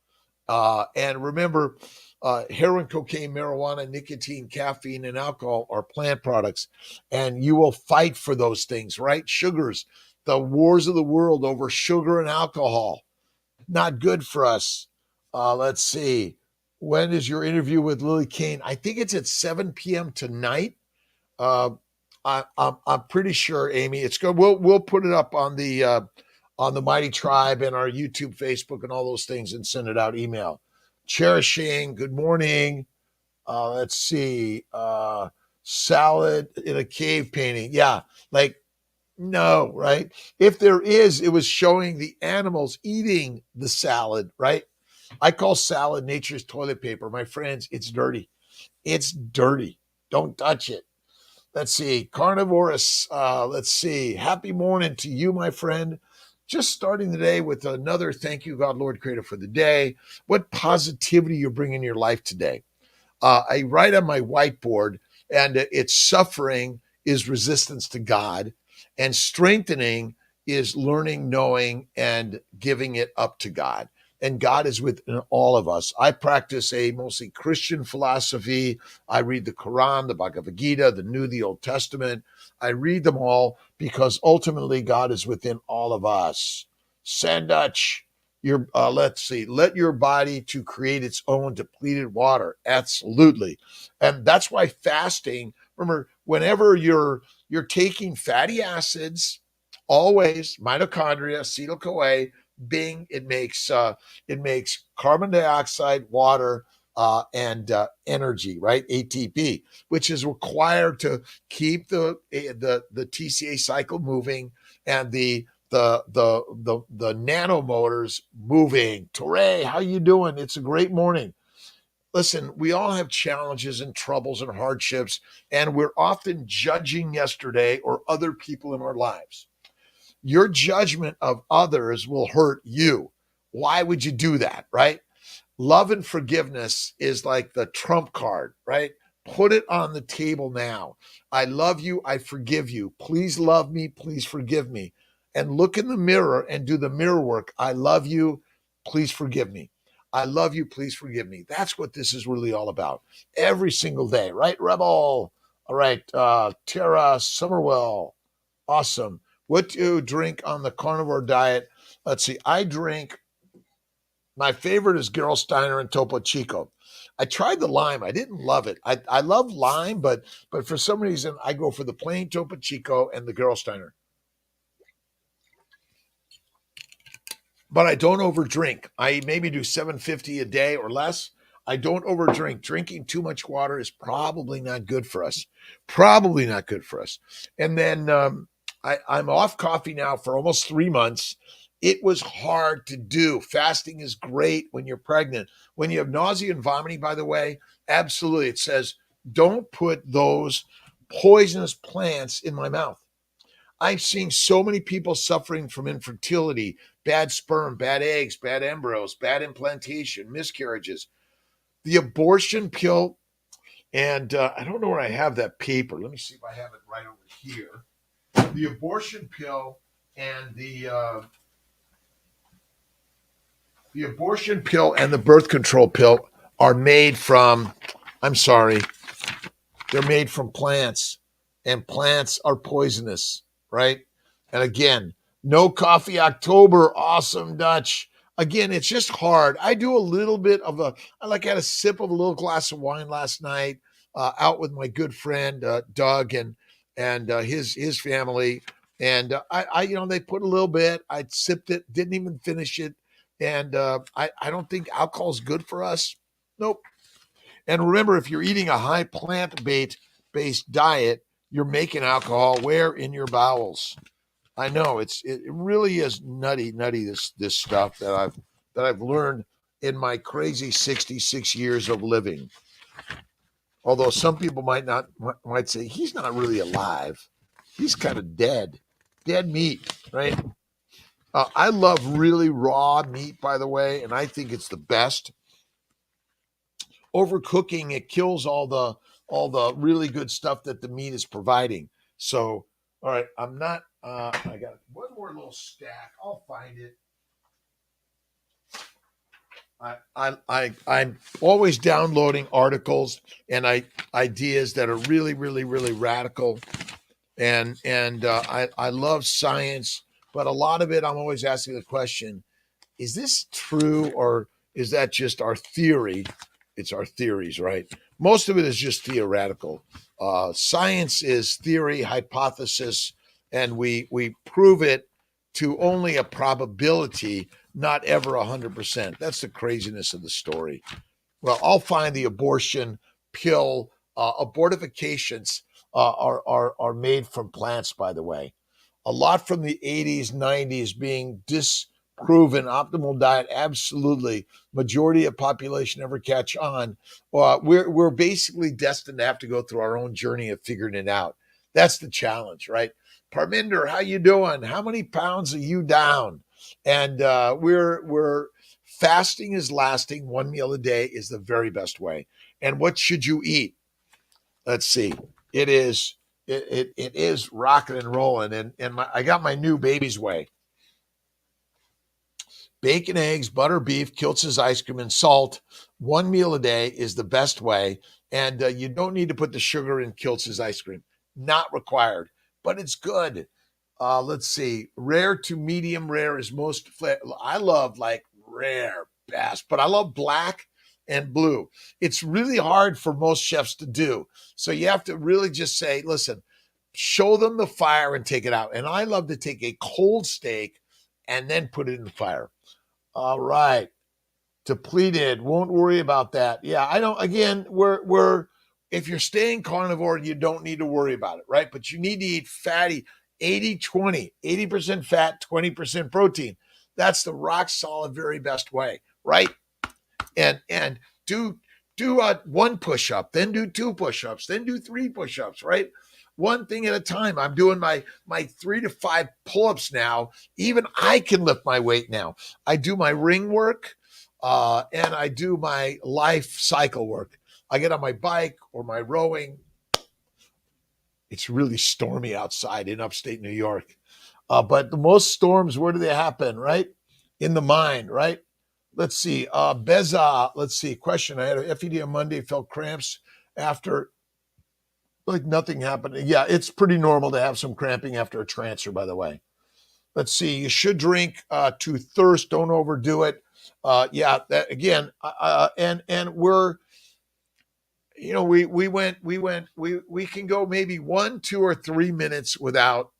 And remember, heroin, cocaine, marijuana, nicotine, caffeine, and alcohol are plant products. And you will fight for those things, right? Sugars, the wars of the world over sugar and alcohol. Not good for us. Let's see. When is your interview with Lily Kane? I think it's at 7 p.m. tonight. I'm pretty sure, Amy. It's good. We'll put it up on the Mighty Tribe and our YouTube, Facebook, and all those things, and send it out email. Cherishing, good morning. Let's see. Salad in a cave painting. Yeah, like no, right? If there is, it was showing the animals eating the salad, right? I call salad nature's toilet paper. My friends, it's dirty. It's dirty. Don't touch it. Let's see. Carnivorous. Let's see. Happy morning to you, my friend. Just starting the day with another thank you, God, Lord, Creator, for the day. What positivity you're bringing in your life today. I write on my whiteboard, and it's suffering is resistance to God, and strengthening is learning, knowing, and giving it up to God. And God is within all of us. I practice a mostly Christian philosophy. I read the Quran, the Bhagavad Gita, the New, the Old Testament. I read them all because ultimately God is within all of us. Sandach, let's see, let your body to create its own depleted water. Absolutely. And that's why fasting, remember, whenever you're taking fatty acids, always mitochondria, acetyl CoA, bing, it makes carbon dioxide, water, and energy, right? ATP, which is required to keep the TCA cycle moving and the nanomotors moving. Toray, how you doing? It's a great morning. Listen, we all have challenges and troubles and hardships, and we're often judging yesterday or other people in our lives. Your judgment of others will hurt you. Why would you do that, right? Love and forgiveness is like the trump card, right? Put it on the table now. I love you. I forgive you. Please love me. Please forgive me. And look in the mirror and do the mirror work. I love you. Please forgive me. I love you. Please forgive me. That's what this is really all about. Every single day, right, Rebel? All right. Tara Summerwell. Awesome. What do you drink on the carnivore diet? Let's see. My favorite is Gerolsteiner and Topo Chico. I tried the lime. I didn't love it. I love lime, but for some reason I go for the plain Topo Chico and the Gerolsteiner. But I don't overdrink. I maybe do 750 a day or less. I don't overdrink. Drinking too much water is probably not good for us. Probably not good for us. And then I'm off coffee now for almost 3 months. It was hard to do. Fasting is great when you're pregnant. When you have nausea and vomiting, by the way, absolutely. It says, don't put those poisonous plants in my mouth. I've seen so many people suffering from infertility, bad sperm, bad eggs, bad embryos, bad implantation, miscarriages. The abortion pill, and I don't know where I have that paper. Let me see if I have it right over here. The abortion pill and the abortion pill and the birth control pill are made from, I'm sorry, they're made from plants, and plants are poisonous, right? And again, no coffee October, awesome Dutch. Again, it's just hard. I do a little bit of I had a sip of a little glass of wine last night, out with my good friend Doug and his family, and they put a little bit. I sipped it, didn't even finish it, and I don't think alcohol's good for us. Nope. And remember, if you're eating a high plant-based diet, you're making alcohol where? In your bowels. I know it really is nutty this stuff that I've learned in my crazy 66 years of living. Although some people might say he's not really alive. He's kind of dead meat, right? I love really raw meat, by the way, and I think it's the best. Overcooking, it kills all the really good stuff that the meat is providing. So, all right, I'm not. I got one more little stack. I'll find it. I'm always downloading articles and ideas that are really, really, really radical, and I love science, but a lot of it I'm always asking the question: is this true, or is that just our theory? It's our theories, right? Most of it is just theoretical. Science is theory, hypothesis, and we prove it to only a probability, not ever 100%. That's the craziness of the story. Well, I'll find the abortion pill. Abortifications are made from plants, by the way. A lot from the 80s, 90s being disproven. Optimal diet, absolutely. Majority of population never catch on. We're basically destined to have to go through our own journey of figuring it out. That's the challenge, right? Parminder, how you doing? How many pounds are you down? And we're fasting is lasting. One meal a day is the very best way. And what should you eat? Let's see. It is it is rocking and rolling. And I got my new baby's way. Bacon, eggs, butter, beef, Kiltz's ice cream, and salt. One meal a day is the best way. And you don't need to put the sugar in Kiltz's ice cream. Not required, but it's good. Let's see. Rare to medium rare is most. I love like rare best, but I love black and blue. It's really hard for most chefs to do. So you have to really just say, listen, show them the fire and take it out. And I love to take a cold steak and then put it in the fire. All right. Depleted. Won't worry about that. Yeah, I don't. Again, we're if you're staying carnivore, you don't need to worry about it, right? But you need to eat fatty 80-20, 80% fat, 20% protein. That's the rock solid, very best way, right? And do one push-up, then do 2 push-ups, then do 3 push-ups, right? One thing at a time. I'm doing my 3 to 5 pull-ups now. Even I can lift my weight now. I do my ring work and I do my life cycle work. I get on my bike or my rowing. It's really stormy outside in upstate New York. But the most storms, where do they happen, right? In the mind, right? Let's see. Beza, let's see. Question. I had a FED on Monday, felt cramps after, like nothing happened. Yeah, it's pretty normal to have some cramping after a transfer, by the way. Let's see. You should drink to thirst. Don't overdo it. Yeah, that again. And we're, we can go maybe 1, 2, or 3 minutes without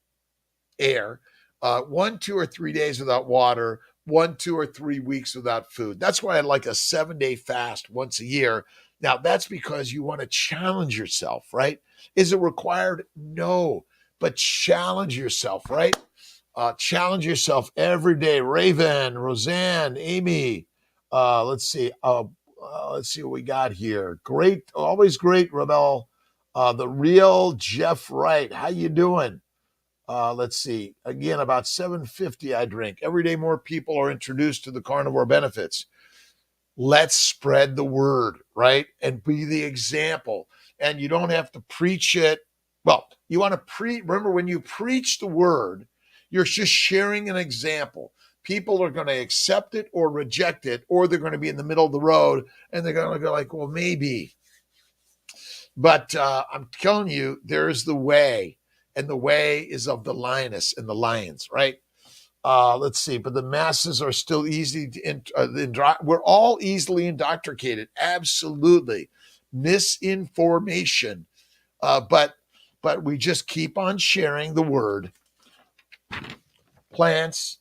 air, 1, 2, or 3 days without water, 1, 2, or 3 weeks without food. That's why I like a 7-day fast once a year. Now, that's because you want to challenge yourself, right? Is it required? No, but challenge yourself, right? Challenge yourself every day. Raven, Roseanne, Amy. Let's see. Let's see what we got here. Great, always great, Rebel. The real Jeff Wright. How you doing? Let's see. Again, about 750 I drink. Every day more people are introduced to the carnivore benefits. Let's spread the word, right? And be the example. And you don't have to preach it. Well, you want to remember when you preach the word, you're just sharing an example. People are going to accept it or reject it, or they're going to be in the middle of the road and they're going to go like, well, maybe. But I'm telling you, there's the way. And the way is of the lioness and the lions, right? Let's see. But the masses are still easy to we're all easily indoctrinated. Absolutely. Misinformation. But we just keep on sharing the word. Plants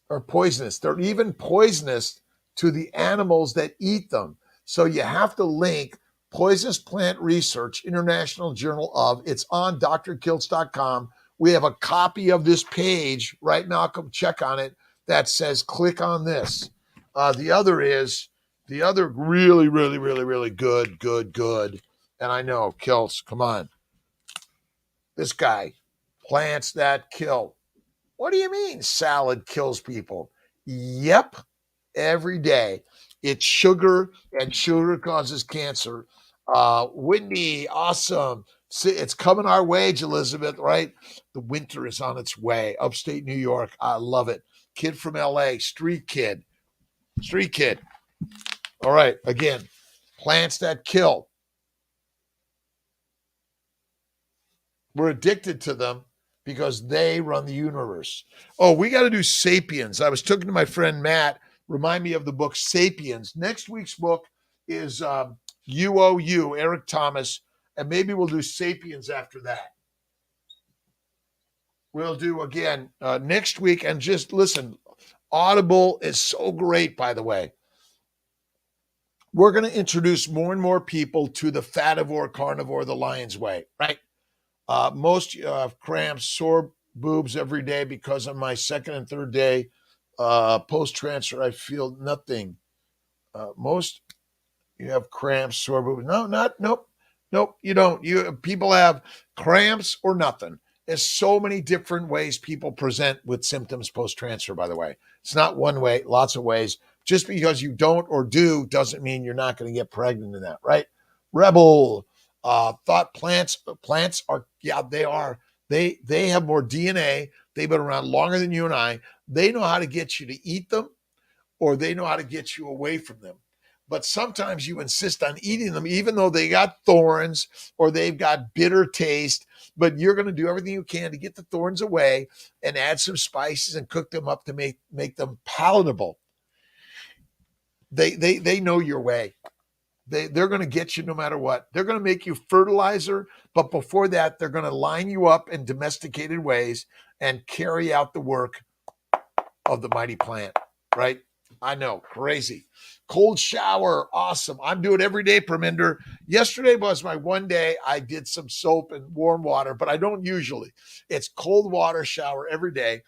are poisonous. They're even poisonous to the animals that eat them. So you have to link Poisonous Plant Research, International Journal of. It's on drkiltz.com. We have a copy of this page right now. Come check on it. That says click on this. The other really, really, really, really good. And I know, Kiltz, come on. This guy, Plants That Kill. What do you mean salad kills people? Yep, every day. It's sugar, and sugar causes cancer. Whitney, awesome. See, it's coming our way, Elizabeth, right? The winter is on its way. Upstate New York, I love it. Kid from LA, street kid. All right, again, Plants That Kill. We're addicted to them because they run the universe. Oh, we got to do Sapiens. I was talking to my friend Matt. Remind me of the book Sapiens. Next week's book is UOU, Eric Thomas, and maybe we'll do Sapiens after that. We'll do again next week. And just listen, Audible is so great, by the way. We're going to introduce more and more people to the fativore, carnivore, the lion's way, right? Most cramps, sore boobs every day because on my second and third day post-transfer, I feel nothing. Most you have cramps, sore boobs. Nope, you don't. People have cramps or nothing. There's so many different ways people present with symptoms post-transfer, by the way. It's not one way, lots of ways. Just because you don't or do doesn't mean you're not going to get pregnant in that, right? Rebel. Thought plants are, yeah, they are. They have more DNA. They've been around longer than you and I. They know how to get you to eat them, or they know how to get you away from them. But sometimes you insist on eating them, even though they got thorns or they've got bitter taste, but you're going to do everything you can to get the thorns away and add some spices and cook them up to make them palatable. They know your way. They're going to get you no matter what. They're going to make you fertilizer, but before that, they're going to line you up in domesticated ways and carry out the work of the mighty plant, right? I know, crazy. Cold shower, awesome. I'm doing every day, Perminder. Yesterday was my one day. I did some soap and warm water, but I don't usually. It's cold water shower every day.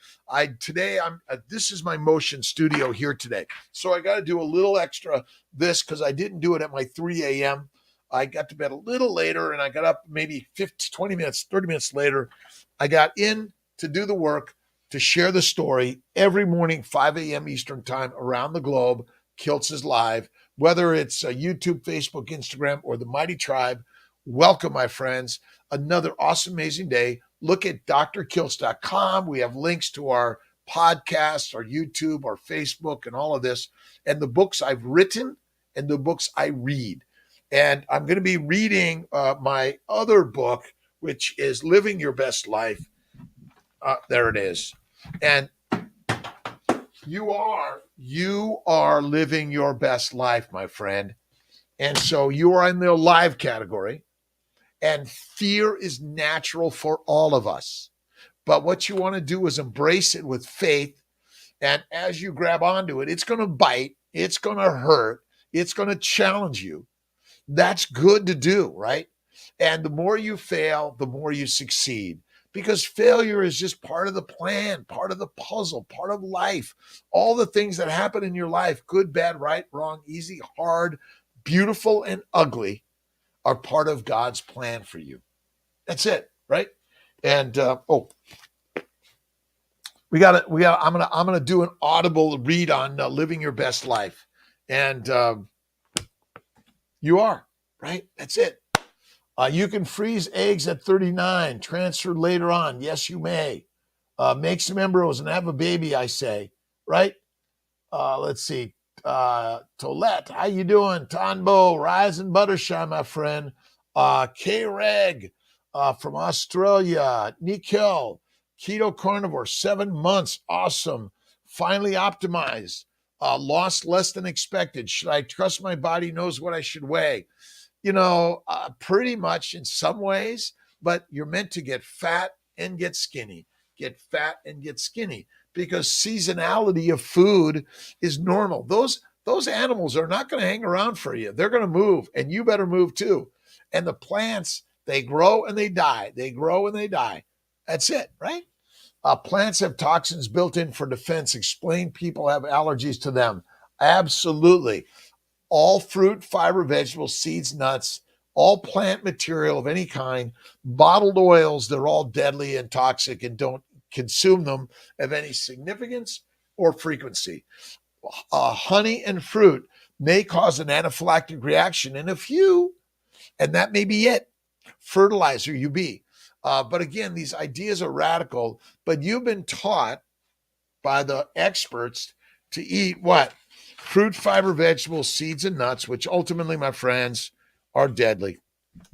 This is my motion studio here today. So I got to do a little extra this because I didn't do it at my 3 a.m. I got to bed a little later and I got up maybe 20 minutes, 30 minutes later. I got in to do the work, to share the story every morning, 5 a.m. Eastern time around the globe. Kiltz is live, whether it's YouTube, Facebook, Instagram, or the Mighty Tribe. Welcome, my friends. Another awesome, amazing day. Look at drkiltz.com. We have links to our podcasts, our YouTube, our Facebook, and all of this, and the books I've written and the books I read. And I'm going to be reading my other book, which is Living Your Best Life. There it is. And you are living your best life, my friend. And so you are in the alive category, and fear is natural for all of us. But what you want to do is embrace it with faith. And as you grab onto it, it's going to bite. It's going to hurt. It's going to challenge you. That's good to do, right? And the more you fail, the more you succeed. Because failure is just part of the plan, part of the puzzle, part of life. All the things that happen in your life, good, bad, right, wrong, easy, hard, beautiful, and ugly, are part of God's plan for you. That's it, right? And I'm gonna do an audible read on living your best life, and you are, right? That's it. You can freeze eggs at 39, transfer later on. Yes, you may. Make some embryos and have a baby, I say, right? Let's see. Tolette, how you doing? Tonbo, Rise and Buttershy, my friend. K-Reg from Australia. Nikhil, Keto Carnivore, 7 months. Awesome. Finally optimized. Lost less than expected. Should I trust my body knows what I should weigh? Pretty much in some ways, but you're meant to get fat and get skinny, because seasonality of food is normal. Those animals are not going to hang around for you. They're going to move, and you better move too. And the plants, they grow and they die. They grow and they die. That's it, right? Plants have toxins built in for defense. Explain people have allergies to them. Absolutely. All fruit, fiber, vegetables, seeds, nuts, all plant material of any kind, bottled oils, they're all deadly and toxic, and don't consume them of any significance or frequency. Honey and fruit may cause an anaphylactic reaction in a few, and that may be it. Fertilizer, UB. But again, these ideas are radical, but you've been taught by the experts to eat what? Fruit, fiber, vegetables, seeds, and nuts, which ultimately, my friends, are deadly.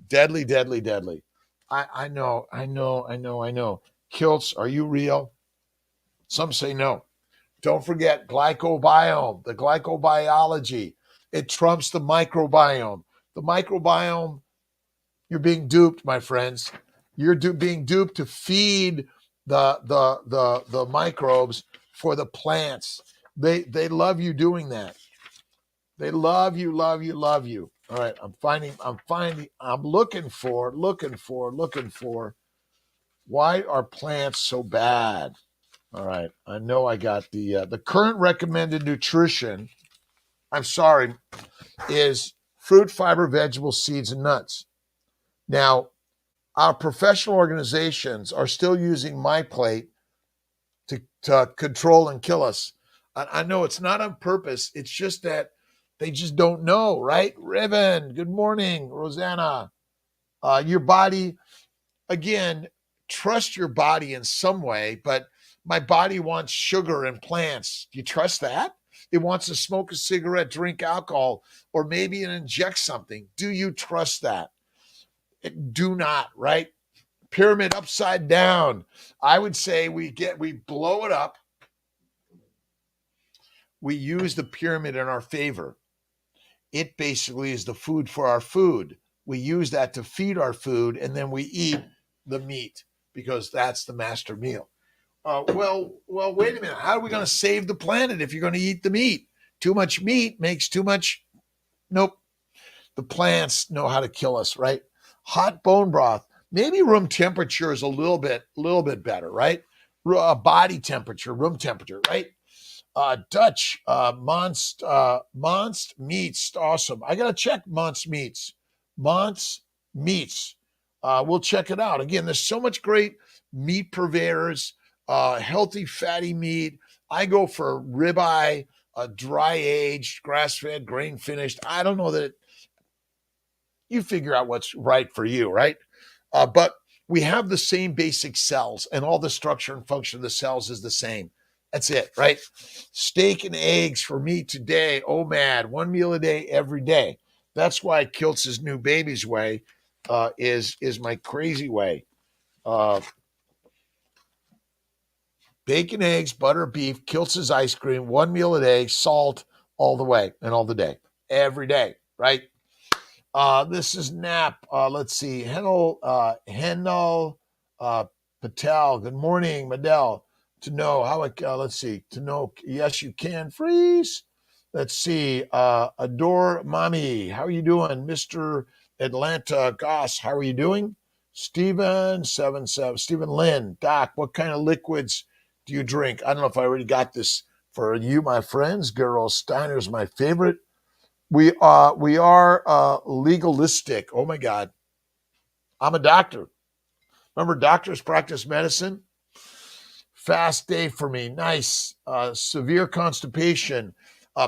Deadly, deadly, deadly. I know. Kiltz, are you real? Some say no. Don't forget glycobiome, the glycobiology. It trumps the microbiome. The microbiome, you're being duped, my friends. You're being duped to feed the microbes for the plants. They love you doing that. They love you. All right, I'm looking for why are plants so bad? All right, I know I got the current recommended nutrition, I'm sorry, is fruit, fiber, vegetables, seeds, and nuts. Now, our professional organizations are still using MyPlate to control and kill us. I know it's not on purpose. It's just that They just don't know, right? Riven, good morning. Rosanna, your body, again, trust your body in some way, but my body wants sugar and plants. Do you trust that? It wants to smoke a cigarette, drink alcohol, or maybe inject something. Do you trust that? Do not, right? Pyramid upside down. I would say we blow it up. We use the pyramid in our favor. It basically is the food for our food. We use that to feed our food, and then we eat the meat because that's the master meal. Wait a minute. How are we going to save the planet if you're going to eat the meat? Too much meat makes too much. Nope. The plants know how to kill us, right? Hot bone broth. Maybe room temperature is a little bit better, right? Body temperature, room temperature, right? Dutch Monst Meats, awesome. I gotta check Monst Meats. We'll check it out. Again, there's so much great meat purveyors, healthy fatty meat. I go for ribeye, dry aged, grass fed, grain finished. I don't know that you figure out what's right for you, right? But we have the same basic cells, and all the structure and function of the cells is the same. That's it, right? Steak and eggs for me today. Oh, man, one meal a day, every day. That's why Kiltz's new baby's way is my crazy way. Bacon, eggs, butter, beef, Kiltz's ice cream, one meal a day, salt all the way and all the day, every day, right? This is Nap. Let's see. Henel Patel. Good morning, Madel. To know how it, let's see. To know, yes, you can freeze. Let's see. Adore Mommy. How are you doing? Mr. Atlanta Goss. How are you doing? Stephen 77. Stephen Lynn. Doc, what kind of liquids do you drink? I don't know if I already got this for you, my friends. Gerald Steiner's my favorite. We are legalistic. Oh my God. I'm a doctor. Remember, doctors practice medicine? Fast day for me. Nice. Severe constipation.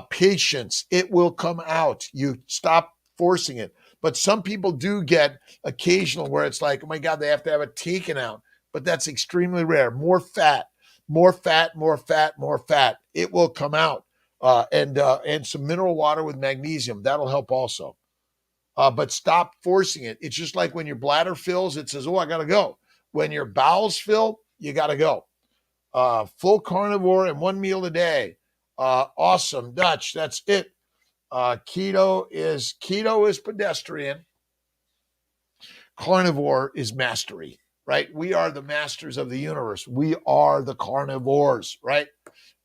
Patience. It will come out. You stop forcing it. But some people do get occasional where it's like, oh my God, they have to have it taken out. But that's extremely rare. More fat, more fat, more fat, more fat. It will come out. And some mineral water with magnesium. That'll help also. But stop forcing it. It's just like when your bladder fills, it says, oh, I got to go. When your bowels fill, you got to go. Full carnivore and one meal a day. Awesome. Dutch, that's it. Keto is pedestrian. Carnivore is mastery, right? We are the masters of the universe. We are the carnivores, right?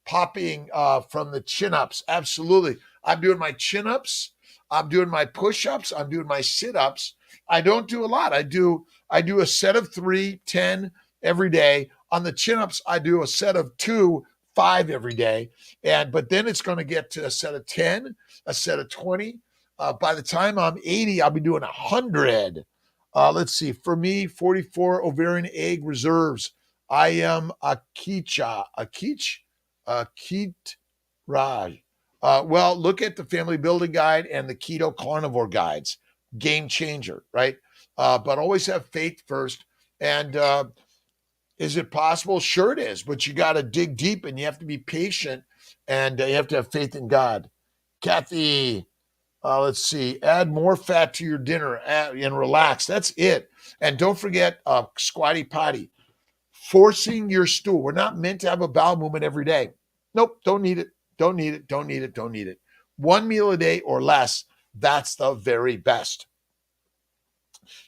Popping from the chin-ups. Absolutely. I'm doing my chin-ups. I'm doing my push-ups. I'm doing my sit-ups. I don't do a lot. I do a set of 3, 10 every day. On the chin-ups, I do a set of 2, 5 every day. But then it's going to get to a set of 10, a set of 20. By the time I'm 80, I'll be doing 100. Let's see. For me, 44 ovarian egg reserves. I am a Keet Raj. Well, look at the Family Building Guide and the Keto Carnivore Guides. Game changer, right? But always have faith first. And is it possible? Sure it is. But you got to dig deep and you have to be patient and you have to have faith in God. Kathy, let's see. Add more fat to your dinner and relax. That's it. And don't forget squatty potty. Forcing your stool. We're not meant to have a bowel movement every day. Nope, don't need it. Don't need it. Don't need it. Don't need it. One meal a day or less. That's the very best.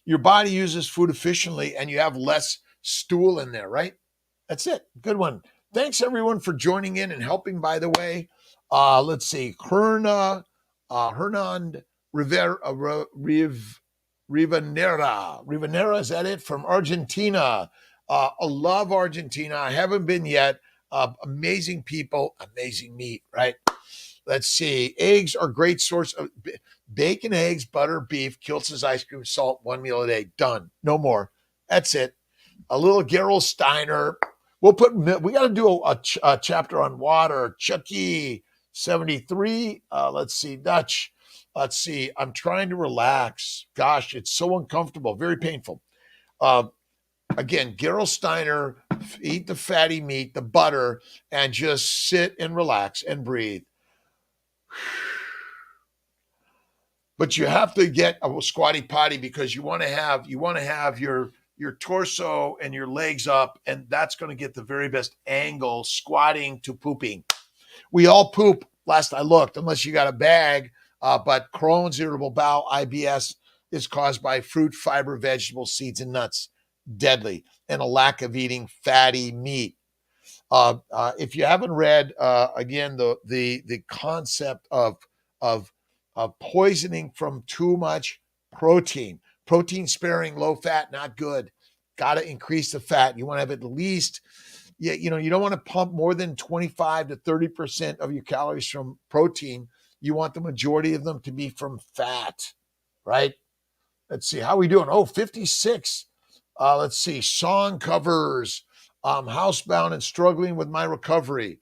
Your body uses food efficiently and you have less stool in there, right? That's it. Good one. Thanks everyone for joining in and helping, by the way. Let's see. Hernan Rivanera, is that it? From Argentina. I love Argentina. I haven't been yet. Amazing people, amazing meat, right? Let's see. Eggs are a great source of bacon, eggs, butter, beef, Kiltz's ice cream, salt, one meal a day. Done. No more. That's it. A little Gerald Steiner. We got to do a chapter on water. Chucky 73. Let's see, Dutch. Let's see. I'm trying to relax. Gosh, it's so uncomfortable, very painful. Again, Gerolsteiner, eat the fatty meat, the butter, and just sit and relax and breathe. But you have to get a squatty potty because you want to have your torso and your legs up, and that's going to get the very best angle squatting to pooping. We all poop, last I looked, unless you got a bag. But Crohn's, irritable bowel, IBS is caused by fruit, fiber, vegetables, seeds, and nuts. Deadly. And a lack of eating fatty meat. If you haven't read, again, the concept of poisoning from too much protein sparing, low fat, not good. Got to increase the fat. You want to have at least, you don't want to pump more than 25 to 30% of your calories from protein. You want the majority of them to be from fat, right? Let's see, how are we doing? Oh, 56. Let's see, song covers, housebound and struggling with my recovery.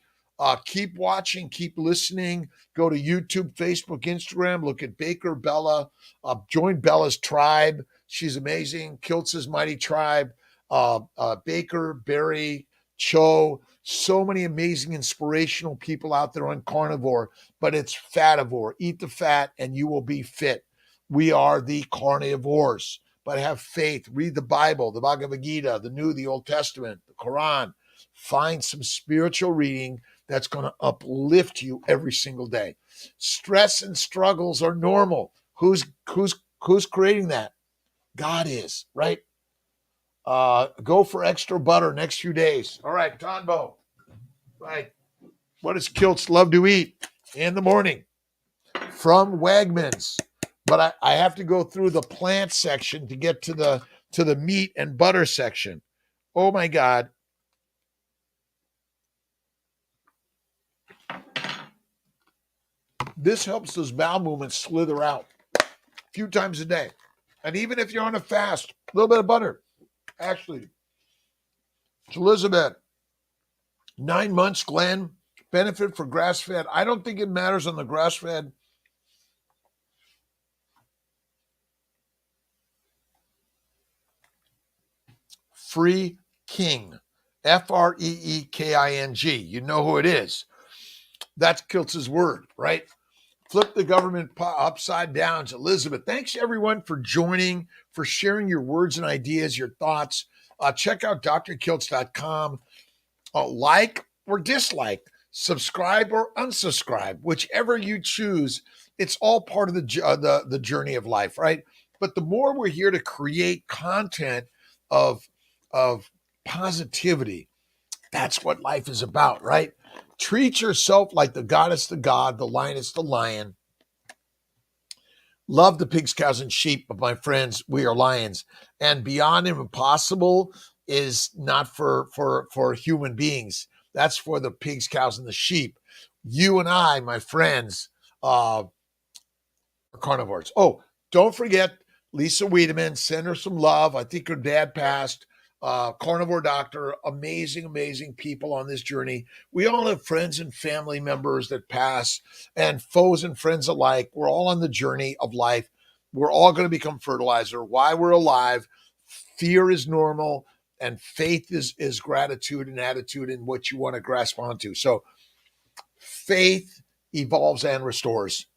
Keep watching, keep listening. Go to YouTube, Facebook, Instagram. Look at Baker Bella. Join Bella's tribe. She's amazing. Kiltz's Mighty Tribe. Baker, Barry, Cho. So many amazing, inspirational people out there on carnivore, but it's fativore. Eat the fat and you will be fit. We are the carnivores, but have faith. Read the Bible, the Bhagavad Gita, the New, the Old Testament, the Quran. Find some spiritual reading that's going to uplift you every single day. Stress and struggles are normal. Who's creating that? God is, right? Go for extra butter next few days. All right, Tonbo. Right. What does Kiltz love to eat in the morning? From Wegmans. But I have to go through the plant section to get to the meat and butter section. Oh my God. This helps those bowel movements slither out a few times a day. And even if you're on a fast, a little bit of butter. Actually, it's Elizabeth. 9 months, Glenn. Benefit for grass-fed. I don't think it matters on the grass-fed. Free King. Freeking. You know who it is. That's Kiltz's word, right? Flip the government upside down. It's Elizabeth. Thanks, everyone, for joining, for sharing your words and ideas, your thoughts. Check out drkiltz.com. Like or dislike, subscribe or unsubscribe, whichever you choose. It's all part of the journey of life, right? But the more we're here to create content of positivity, that's what life is about, right? Treat yourself like the goddess, the god, the lioness, the lion. Love the pigs, cows, and sheep, but my friends, we are lions. And beyond impossible is not for human beings. That's for the pigs, cows, and the sheep. You and I, my friends, are carnivores. Oh, don't forget Lisa Wiedemann. Send her some love. I think her dad passed. Carnivore doctor, amazing people on this journey. We all have friends and family members that pass, and foes and friends alike. We're all on the journey of life. We're all going to become fertilizer. Why we're alive. Fear is normal, and faith is gratitude and attitude in what you want to grasp onto. So faith evolves and restores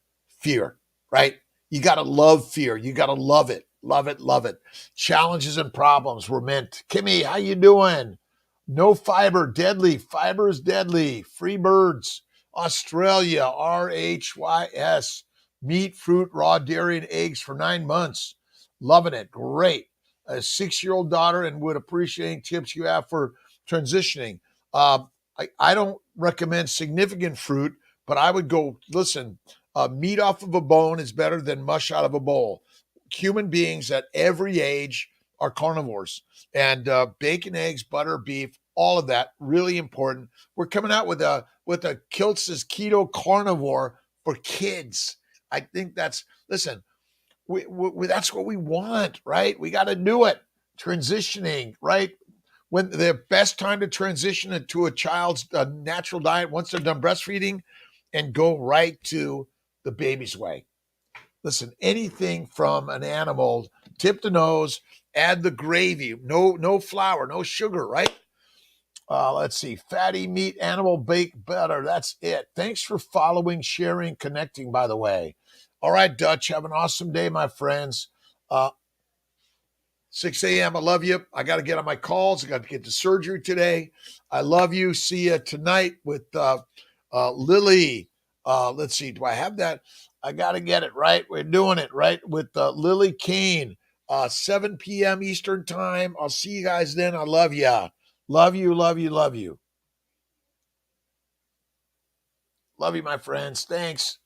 fear, right? You got to love fear. You got to love it. Love it, love it. Challenges and problems were meant. Kimmy, how you doing? No fiber, deadly. Fiber is deadly. Free birds. Australia, RHYS. Meat, fruit, raw dairy, and eggs for 9 months. Loving it. Great. A 6-year-old daughter and would appreciate any tips you have for transitioning. I don't recommend significant fruit, but I would go, listen, meat off of a bone is better than mush out of a bowl. Human beings at every age are carnivores, and bacon, eggs, butter, beef, all of that, really important. We're coming out with a Kiltz's keto carnivore for kids. I think that's, listen, we that's what we want, right? We got to do it. Transitioning, right? When the best time to transition into a child's natural diet once they're done breastfeeding and go right to the baby's way. Listen, anything from an animal, tip the nose, add the gravy, no flour, no sugar, right? Let's see, fatty meat, animal baked butter. That's it. Thanks for following, sharing, connecting, by the way. All right, Dutch, have an awesome day, my friends. 6 a.m. I love you. I got to get on my calls. I got to get to surgery today. I love you. See you tonight with Lily. Let's see. Do I have that? I got to get it right. We're doing it right with Lily Kane, 7 p.m. Eastern time. I'll see you guys then. I love you. Love you, love you, love you. Love you, my friends. Thanks.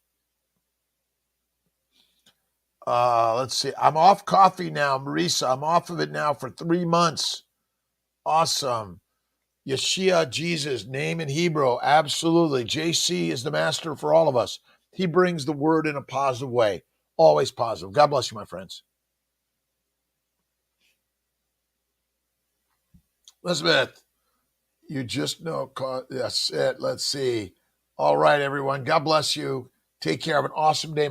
Let's see. I'm off coffee now, Marisa. I'm off of it now for 3 months. Awesome. Yeshua, Jesus, name in Hebrew. Absolutely. JC is the master for all of us. He brings the word in a positive way. Always positive. God bless you, my friends. Elizabeth, you just know. That's it. Let's see. All right, everyone. God bless you. Take care. Have an awesome day, my